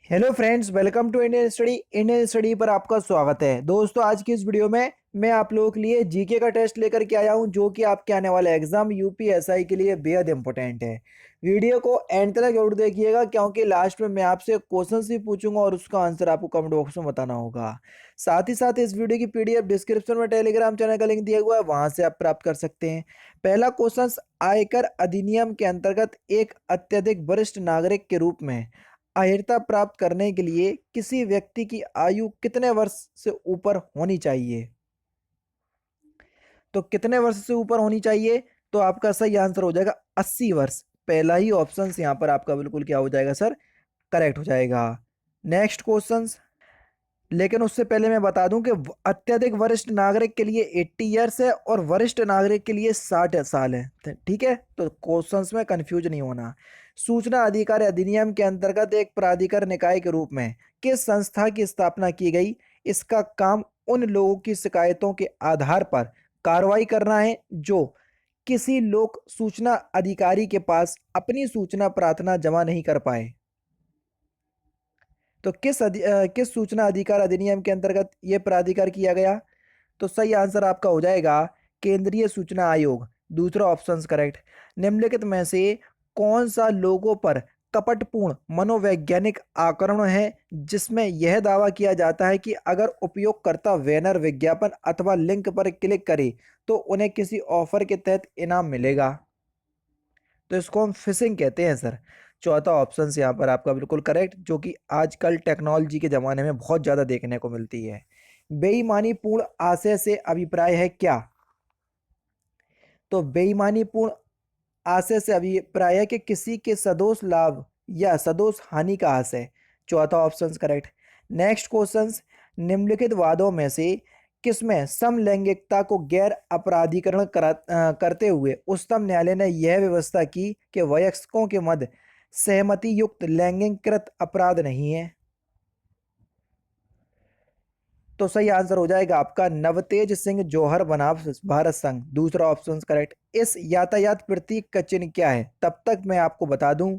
Hello friends, welcome to Indian study पर आपका स्वागत है। दोस्तों, आज की इस वीडियो में मैं आप लोगों के लिए जीके का टेस्ट लेकर के आया हूं, जो कि आपके आने वाले एग्जाम यूपीएसआई के लिए बेहद इंपॉर्टेंट है। वीडियो को एंड तक जरूर देखिएगा, क्योंकि लास्ट में मैं आपसे क्वेश्चंस भी पूछूंगा और उसका आंसर आपको कमेंट बॉक्स में बताना होगा। साथ ही साथ इस वीडियो की पीडीएफ डिस्क्रिप्शन में टेलीग्राम चैनल का लिंक दिया हुआ है, वहां से आप प्राप्त कर सकते हैं। पहला क्वेश्चन, आयकर अधिनियम के अंतर्गत एक अत्यधिक वरिष्ठ नागरिक के रूप में अर्हता प्राप्त करने के लिए किसी व्यक्ति की आयु कितने वर्ष से ऊपर होनी चाहिए? तो कितने वर्ष से ऊपर होनी चाहिए? तो आपका सही आंसर हो जाएगा 80 वर्ष। पहला ही ऑप्शन यहाँ पर आपका बिल्कुल क्या हो जाएगा सर? करेक्ट हो जाएगा। नेक्स्ट क्वेश्चन, लेकिन उससे पहले मैं बता दूं कि अत्यधिक वरिष्ठ नागरिक के लिए 80 ईयर्स है और वरिष्ठ नागरिक के लिए 60 साल है। ठीक है, तो क्वेश्चंस में कंफ्यूज नहीं होना। सूचना अधिकार अधिनियम के अंतर्गत एक प्राधिकार निकाय के रूप में किस संस्था की स्थापना की गई? इसका काम उन लोगों की शिकायतों के आधार पर कार्रवाई करना है जो किसी लोक सूचना अधिकारी के पास अपनी सूचना प्रार्थना जमा नहीं कर पाए। तो किस सूचना अधिकार अधिनियम के अंतर्गत यह प्राधिकार किया गया? तो सही आंसर आपका हो जाएगा केंद्रीय सूचना आयोग। दूसरा ऑप्शन करेक्ट। निम्नलिखित में से कौन सा लोगों पर कपटपूर्ण मनोवैज्ञानिक आक्रमण है जिसमें यह दावा किया जाता है कि अगर उपयोगकर्ता बैनर विज्ञापन अथवा लिंक पर क्लिक करे तो उन्हें किसी ऑफर के तहत इनाम मिलेगा? तो इसको हम फिशिंग कहते हैं सर। चौथा ऑप्शन यहाँ पर आपका बिल्कुल करेक्ट, जो कि आजकल टेक्नोलॉजी के ज़माने में बहुत ज़्यादा देखने को मिलती है। बेईमानी पूर्ण आशय से अभिप्राय है क्या? तो बेईमानी पूर्ण आशय से अभिप्राय है कि किसी के सदोष लाभ या सदोष हानि का आशय। चौथा ऑप्शन करेक्ट। नेक्स्ट क्वेश्चन, निम्नलिखित वादों में से किसमें समलैंगिकता को गैर अपराधीकरण करते हुए उच्चतम न्यायालय ने यह व्यवस्था की कि वयस्कों के मध्य सहमति युक्त लैंगिककृत अपराध नहीं है? तो सही आंसर हो जाएगा आपका नवतेज सिंह जौहर बनाम भारत संघ। दूसरा ऑप्शन करेक्ट। इस यातायात प्रतीक का चिन्ह क्या है? तब तक मैं आपको बता दूं,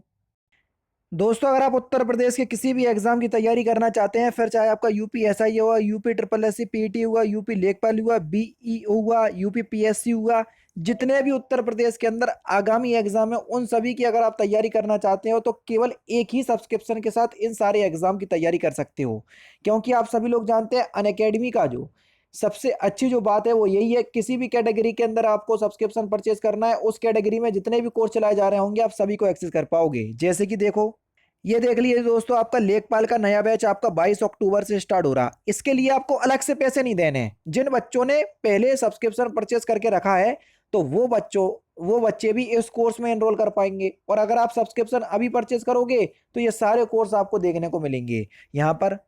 दोस्तों, अगर आप उत्तर प्रदेश के किसी भी एग्जाम की तैयारी करना चाहते हैं, फिर चाहे आपका यूपी एसआई हुआ, यूपी ट्रिपल एससी पीटी हुआ, यूपी लेखपाल हुआ, बीई हुआ, यूपी पीएससी हुआ, जितने भी उत्तर प्रदेश के अंदर आगामी एग्जाम है, उन सभी की अगर आप तैयारी करना चाहते हो तो केवल एक ही सब्सक्रिप्शन के साथ इन सारे एग्जाम की तैयारी कर सकते हो। क्योंकि आप सभी लोग जानते हैं अनअकैडमी का जो सबसे अच्छी जो बात है वो यही है, किसी भी कैटेगरी के अंदर आपको सब्सक्रिप्शन परचेज करना है, उस कैटेगरी में जितने भी कोर्स चलाए जा रहे होंगे आप सभी को एक्सेस कर पाओगे। जैसे कि देखो, ये देख लीजिए दोस्तों, आपका लेखपाल का नया बैच आपका 22 अक्टूबर से स्टार्ट हो रहा। इसके लिए आपको अलग से पैसे नहीं देने हैं। जिन बच्चों ने पहले सब्सक्रिप्शन परचेस करके रखा है, तो वो बच्चे भी इस कोर्स में एनरोल कर पाएंगे। और अगर आप सब्सक्रिप्शन अभी परचेस करोगे तो ये सारे कोर्स आपको देखने को मिलेंगे यहाँ पर।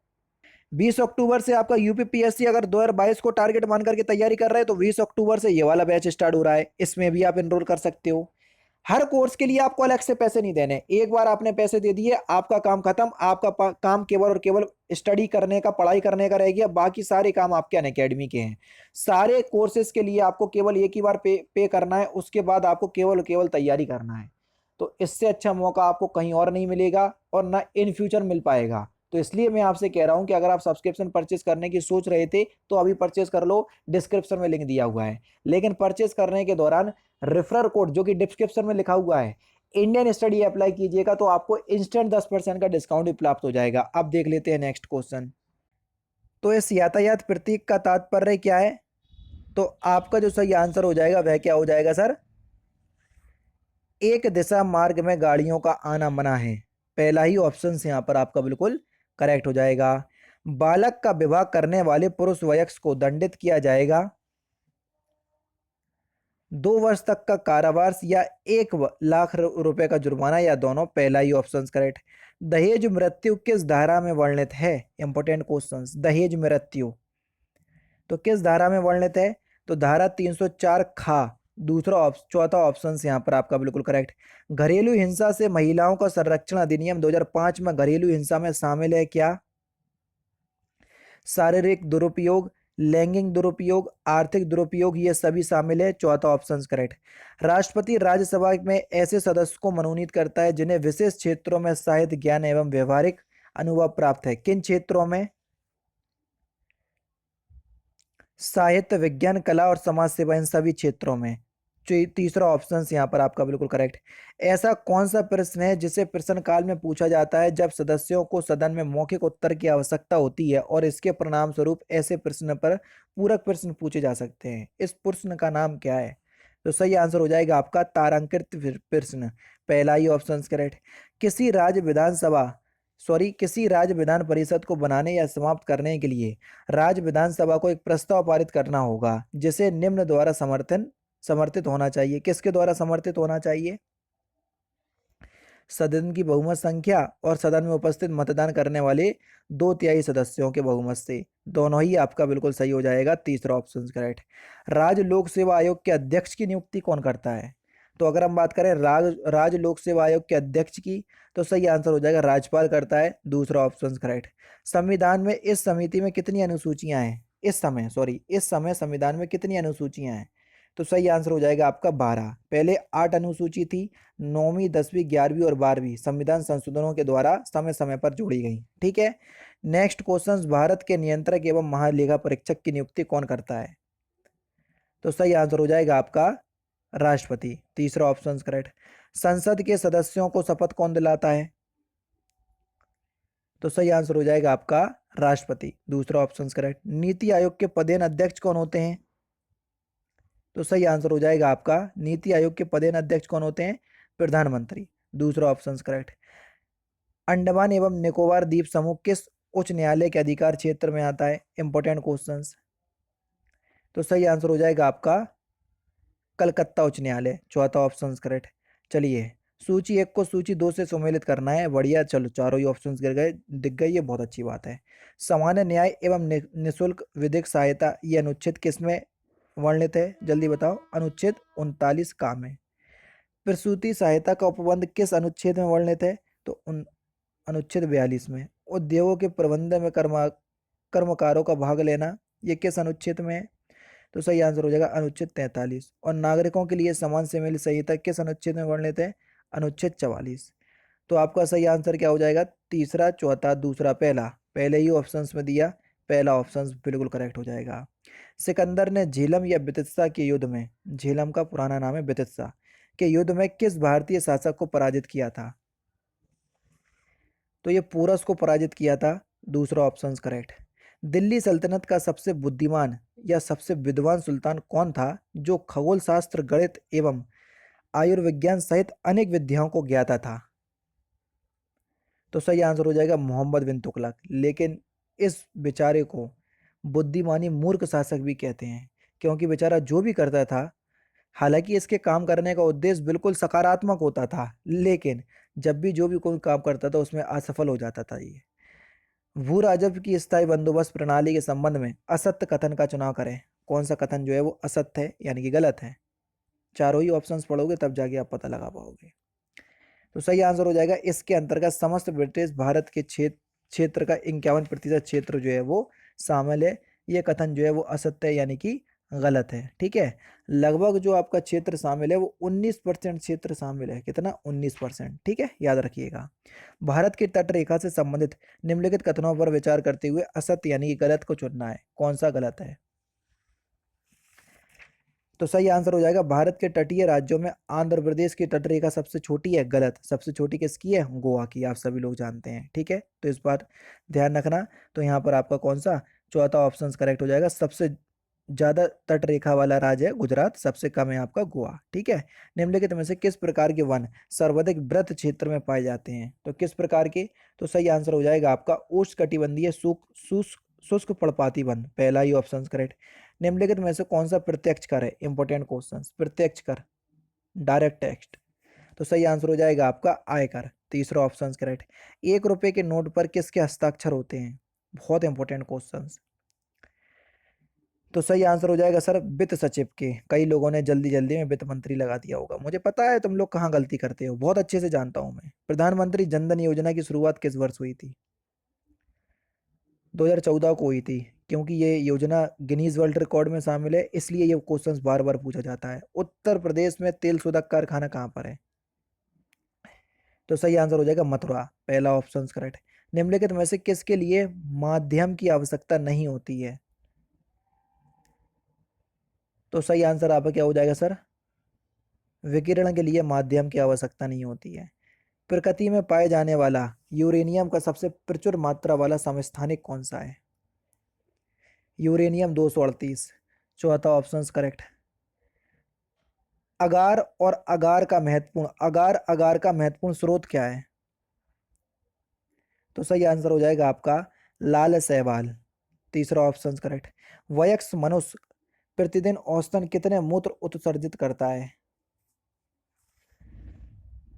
20 अक्टूबर से आपका यूपीपीएससी अगर 2022 को टारगेट मान करके तैयारी कर रहे हैं तो 20 अक्टूबर से ये वाला बैच स्टार्ट हो रहा है, इसमें भी आप एनरोल कर सकते हो। हर कोर्स के लिए आपको अलग से पैसे नहीं देने, एक बार आपने पैसे दे दिए आपका काम खत्म। आपका काम केवल और केवल स्टडी करने का, पढ़ाई करने का रह गया, बाकी सारे काम आपके अनअकैडमी के हैं। सारे कोर्सेज के लिए आपको केवल एक ही बार पे करना है, उसके बाद आपको केवल और केवल तैयारी करना है। तो इससे अच्छा मौका आपको कहीं और नहीं मिलेगा और ना इन फ्यूचर मिल पाएगा। तो इसलिए मैं आपसे कह रहा हूं कि अगर आप सब्सक्रिप्शन परचेज करने की सोच रहे थे तो अभी परचेज कर लो, डिस्क्रिप्शन में लिंक दिया हुआ है। लेकिन परचेज करने के दौरान रेफरल कोड जो कि डिस्क्रिप्शन में लिखा हुआ है, इंडियन स्टडी अप्लाई कीजिएगा तो आपको इंस्टेंट 10% का डिस्काउंट भी प्राप्त हो जाएगा। अब देख लेते हैं नेक्स्ट क्वेश्चन। तो इस यातायात प्रतीक का तात्पर्य क्या है? तो आपका जो सही आंसर हो जाएगा वह क्या हो जाएगा सर? एक दिशा मार्ग में गाड़ियों का आना मना है। पहला ही ऑप्शन यहाँ पर आपका बिल्कुल करेक्ट हो जाएगा। बालक का विवाह करने वाले पुरुष वयस्क को दंडित किया जाएगा 2 वर्ष तक का कारावास या 1 लाख रुपए का जुर्माना, या दोनों? पहला ही ऑप्शन करेक्ट। दहेज मृत्यु किस धारा में वर्णित है? Important question. दहेज मृत्यु तो किस धारा में वर्णित है? तो धारा 304 खा। चौथा ऑप्शन यहाँ पर आपका बिल्कुल करेक्ट। घरेलू हिंसा से महिलाओं का संरक्षण अधिनियम 2005 में घरेलू हिंसा में शामिल है क्या? शारीरिक दुरुपयोग, लैंगिक दुरुपयोग, आर्थिक दुरुपयोग, ये सभी शामिल है। चौथा ऑप्शन करेक्ट। राष्ट्रपति राज्यसभा में ऐसे सदस्य को मनोनीत करता है जिन्हें विशेष क्षेत्रों में साहित्य ज्ञान एवं व्यवहारिक अनुभव प्राप्त है किन क्षेत्रों में? साहित्य, विज्ञान, कला और समाज सेवा, इन सभी क्षेत्रों में। तीसरा ऑप्शन यहाँ पर आपका बिल्कुल करेक्ट। ऐसा कौन सा प्रश्न है जिसे प्रश्न काल में पूछा जाता है जब सदस्यों को सदन में मौखिक उत्तर की आवश्यकता होती है और इसके परिणाम स्वरूप ऐसे प्रश्न पर पूरक प्रश्न पूछे जा सकते हैं? इस प्रश्न का नाम क्या है? तो सही आंसर हो जाएगा आपका तारांकित प्रश्न। पहला ही ऑप्शन करेक्ट। किसी राज्य विधानसभा किसी राज्य विधान परिषद को बनाने या समाप्त करने के लिए राज्य विधानसभा को एक प्रस्ताव पारित करना होगा जिसे निम्न द्वारा समर्थित होना चाहिए। किसके द्वारा समर्थित होना चाहिए? सदन की बहुमत संख्या और सदन में उपस्थित मतदान करने वाले 2/3 सदस्यों के बहुमत से। दोनों ही आपका बिल्कुल सही हो जाएगा। तीसरा ऑप्शन करेक्ट। राज्य लोक सेवा आयोग के अध्यक्ष की नियुक्ति कौन करता है? तो अगर हम बात करें राज्य लोक सेवा आयोग के अध्यक्ष की, तो सही आंसर हो जाएगा राज्यपाल करता है। दूसरा ऑप्शन करेक्ट। संविधान में इस समिति में कितनी अनुसूचियां हैं? इस समय संविधान में कितनी अनुसूचियां हैं? तो सही आंसर हो जाएगा आपका 12। पहले 8 अनुसूची थी। 9वीं, 10वीं, 11वीं और 12वीं संविधान संशोधनों के द्वारा समय समय पर जोड़ी गई। ठीक है। नेक्स्ट क्वेश्चन, भारत के नियंत्रक एवं महालेखा परीक्षक की नियुक्ति कौन करता है? तो सही आंसर हो जाएगा आपका राष्ट्रपति। तीसरा ऑप्शन करेक्ट। संसद के सदस्यों को शपथ कौन दिलाता है? तो सही आंसर हो जाएगा आपका राष्ट्रपति। दूसरा ऑप्शन करेक्ट। नीति आयोग के पदेन अध्यक्ष कौन होते हैं? तो सही आंसर हो जाएगा आपका नीति आयोग के पदेन अध्यक्ष कौन होते हैं? प्रधानमंत्री। दूसरा ऑप्शन करेक्ट। अंडमान एवं निकोबार द्वीप समूह किस उच्च न्यायालय के अधिकार क्षेत्र में आता है? Important question. तो सही आंसर हो जाएगा आपका कलकत्ता उच्च न्यायालय। चौथा ऑप्शन करेक्ट। चलिए, सूची 1 को सूची 2 से सुमेलित करना है। बढ़िया, चलो चारों ही ऑप्शन गिर गए, दिख गए, ये बहुत अच्छी बात है। सामान्य न्याय एवं निःशुल्क विधिक सहायता, ये अनुच्छेद किसमें वर्णित है? जल्दी बताओ। अनुच्छेद 39 का में। प्रसूति सहायता का उपबंध किस अनुच्छेद में वर्णित है? तो अनुच्छेद 42 में। उद्योगों के प्रबंधन में कर्मकारों का भाग लेना, ये किस अनुच्छेद में है? तो सही आंसर हो जाएगा अनुच्छेद 43। और नागरिकों के लिए समान सेवा संहिता किस अनुच्छेद में वर्णित है? अनुच्छेद 44। तो आपका सही आंसर क्या हो जाएगा? तीसरा, चौथा, दूसरा, पहला। पहले ही ऑप्शंस में दिया, पहला ऑप्शन बिल्कुल करेक्ट हो जाएगा। सिकंदर ने झेलम या बितस्सा के युद्ध में, झेलम का पुराना नाम है बितस्सा, के युद्ध में किस भारतीय शासक को पराजित किया था? तो ये पोरस को पराजित किया था। दूसरा ऑप्शन करेक्ट। दिल्ली सल्तनत का सबसे बुद्धिमान या सबसे विद्वान सुल्तान कौन था जो खगोल शास्त्र, गणित एवं आयुर्विज्ञान सहित अनेक विद्याओं को ज्ञाता था? तो सही आंसर हो जाएगा मोहम्मद बिन तुगलक। लेकिन इस बेचारे को बुद्धिमानी मूर्ख शासक भी कहते हैं, क्योंकि बेचारा जो भी करता था, हालांकि इसके काम करने का उद्देश्य बिल्कुल सकारात्मक होता था, लेकिन जब भी जो भी कोई काम करता था उसमें असफल हो जाता था। ये भू राजस्व की स्थायी बंदोबस्त प्रणाली के संबंध में असत्य कथन का चुनाव करें। कौन सा कथन जो है वो असत्य है, यानी कि गलत है? चारों ही ऑप्शंस पढ़ोगे तब जाके आप पता लगा पाओगे। तो सही आंसर हो जाएगा इसके अंतर्गत समस्त ब्रिटिश भारत के क्षेत्र का 51% क्षेत्र जो है वो शामिल है। ये कथन जो है वो असत्य है, यानी कि गलत है। ठीक है। लगभग जो आपका क्षेत्र शामिल है वो 19% क्षेत्र शामिल है। कितना? 19%। ठीक है, याद रखिएगा। भारत की तट रेखा से संबंधित निम्नलिखित कथनों पर विचार करते हुए असत्य यानी कि गलत को चुनना है। कौन सा गलत है? तो सही आंसर हो जाएगा भारत के तटीय राज्यों में आंध्र प्रदेश की तटरेखा सबसे छोटी है। गलत। सबसे छोटी किसकी है? गोवा की। आप सभी लोग जानते हैं। ठीक है, तो इस बात ध्यान रखना। तो यहाँ पर आपका कौन सा चौथा ऑप्शन करेक्ट हो जाएगा। सबसे ज्यादा तटरेखा वाला राज्य है गुजरात, सबसे कम है आपका गोवा। ठीक है। निम्नलिखित में से किस प्रकार के वन सर्वाधिक वृत्त क्षेत्र में पाए जाते हैं? तो किस प्रकार के? तो सही आंसर हो जाएगा आपका उष्णकटिबंधीय शुष्क पर्णपाती वन। पहला ही ऑप्शन करेक्ट। निम्नलिखित में से कौन सा प्रत्यक्ष कर है? Important question. प्रत्यक्ष कर, डायरेक्ट टैक्स। तो सही आंसर हो जाएगा आपका आयकर। तीसरा ऑप्शन करेक्ट। 1 रुपए के नोट पर किसके हस्ताक्षर होते हैं? बहुत इंपॉर्टेंट क्वेश्चन। तो सही आंसर हो जाएगा सर वित्त सचिव के। कई लोगों ने जल्दी जल्दी में वित्त मंत्री लगा दिया होगा। मुझे पता है तुम लोग कहाँ गलती करते हो, बहुत अच्छे से जानता हूं मैं। प्रधानमंत्री जनधन योजना की शुरुआत किस वर्ष हुई थी? 2014 को हुई थी, क्योंकि ये योजना गिनीज वर्ल्ड रिकॉर्ड में शामिल है, इसलिए ये क्वेश्चन बार बार पूछा जाता है। उत्तर प्रदेश में तेल शोधक कारखाना कहाँ पर है? तो सही आंसर हो जाएगा मथुरा। पहला ऑप्शन करेक्ट। निम्नलिखित में से किसके लिए माध्यम की आवश्यकता नहीं होती है? तो सही आंसर आपका क्या हो जाएगा सर? विकिरण के लिए माध्यम की आवश्यकता नहीं होती है। प्रकृति में पाए जाने वाला यूरेनियम का सबसे प्रचुर मात्रा वाला समस्थानिक कौन सा है? यूरेनियम 238। चौथा ऑप्शन करेक्ट। अगार का महत्वपूर्ण स्रोत क्या है? तो सही आंसर हो जाएगा आपका लाल शैवाल। तीसरा ऑप्शन करेक्ट। वयस्क मनुष्य प्रतिदिन औसतन कितने मूत्र उत्सर्जित करता है?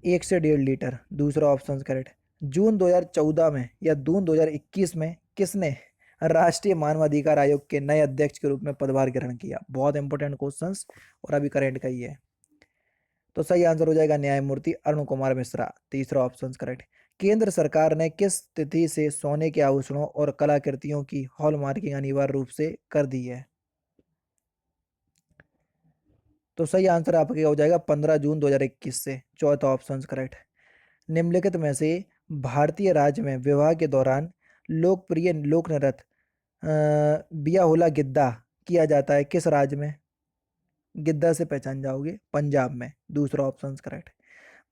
1 से 1.5 लीटर। दूसरा ऑप्शन करेक्ट। जून 2014 में या जून 2021 में किसने राष्ट्रीय मानवाधिकार आयोग के नए अध्यक्ष के रूप में पदभार ग्रहण किया? बहुत इंपॉर्टेंट क्वेश्चंस और अभी करंट का ही है। तो सही आंसर हो जाएगा न्यायमूर्ति अरुण कुमार मिश्रा। तीसरा ऑप्शन करेक्ट। केंद्र सरकार ने किस तिथि से सोने के आभूषणों और कलाकृतियों की हॉलमार्किंग अनिवार्य रूप से कर दी है? तो सही आंसर आपका हो जाएगा 15 जून 2021 से। चौथा ऑप्शन करेक्ट। निम्नलिखित में से भारतीय राज्य में विवाह के दौरान लोकप्रिय लोक नृत्य बिया होला गिद्दा किया जाता है किस राज्य में? गिद्दा से पहचान जाओगे, पंजाब में। दूसरा ऑप्शन करेक्ट।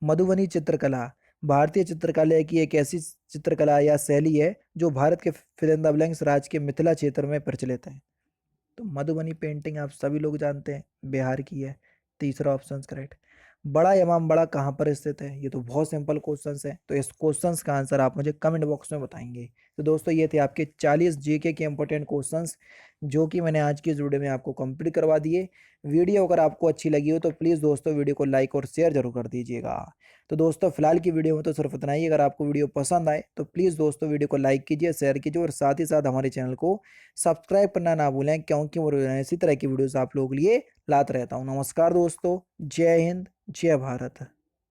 मधुबनी चित्रकला भारतीय चित्रकला की एक ऐसी चित्रकला या शैली है जो भारत के फिलिंदाबलेंस राज्य के मिथिला क्षेत्र में प्रचलित है। तो मधुबनी पेंटिंग आप सभी लोग जानते हैं, बिहार की है। तीसरा ऑप्शन करेक्ट। बड़ा इमामबाड़ा कहाँ पर स्थित है? ये तो बहुत सिंपल क्वेश्चंस है, तो इस क्वेश्चंस का आंसर आप मुझे कमेंट बॉक्स में बताएंगे। तो दोस्तों ये थे आपके 40 जीके के इंपॉर्टेंट क्वेश्चंस जो कि मैंने आज की इस वीडियो में आपको कंप्लीट करवा दिए। वीडियो अगर आपको अच्छी लगी हो तो प्लीज़ दोस्तों वीडियो को लाइक और शेयर जरूर कर दीजिएगा। तो दोस्तों फिलहाल की वीडियो में तो सिर्फ इतना ही। अगर आपको वीडियो पसंद आए तो प्लीज़ दोस्तों वीडियो को लाइक कीजिए, शेयर कीजिए और साथ ही साथ हमारे चैनल को सब्सक्राइब करना ना भूलें, क्योंकि वो इसी तरह की वीडियोस आप लोगों के लिए लाता रहता हूँ। नमस्कार दोस्तों, जय हिंद, जय भारत।